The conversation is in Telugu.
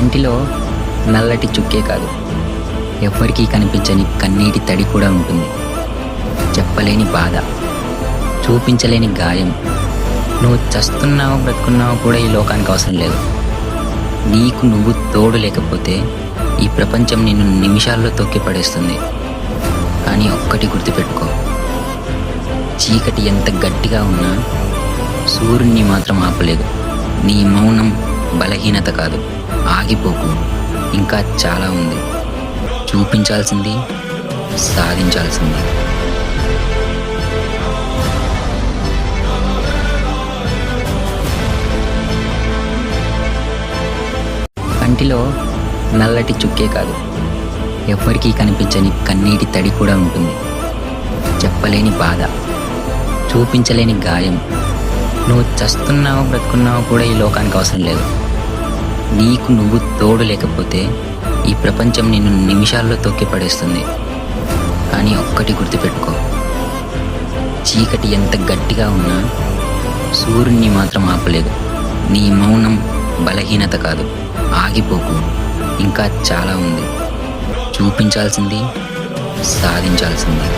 కంటిలో నల్లటి చుక్కే కాదు, ఎవ్వరికీ కనిపించని కన్నీటి తడి కూడా ఉంటుంది. చెప్పలేని బాధ, చూపించలేని గాయం. నువ్వు చస్తున్నావో బ్రతుకున్నావో కూడా ఈ లోకానికి అవసరం లేదు. నీకు నువ్వు తోడు లేకపోతే ఈ ప్రపంచం నిన్ను నిమిషాల్లో తొక్కి పడేస్తుంది. కానీ ఒక్కటి గుర్తుపెట్టుకో, చీకటి ఎంత గట్టిగా ఉన్నా సూర్యుని మాత్రం ఆపలేదు. నీ మౌనం బలహీనత కాదు. ఆగిపోకు, ఇంకా చాలా ఉంది. చూపించాల్సింది, సాధించాల్సింది. కంటిలో నల్లటి చుక్కే కాదు, ఎవ్వరికీ కనిపించని కన్నీటి తడి కూడా ఉంటుంది. చెప్పలేని బాధ, చూపించలేని గాయం. నువ్వు చస్తున్నావో బ్రతుకున్నావో కూడా ఈ లోకానికి అవసరం లేదు. నీకు నువ్వు తోడు లేకపోతే ఈ ప్రపంచం నిన్ను నిమిషాల్లో తొక్కి పడేస్తుంది. కానీ ఒక్కటి గుర్తుపెట్టుకో, చీకటి ఎంత గట్టిగా ఉన్నా సూర్యుని మాత్రం ఆపలేదు. నీ మౌనం బలహీనత కాదు. ఆగిపోకు, ఇంకా చాలా ఉంది. చూపించాల్సింది, సాధించాల్సింది.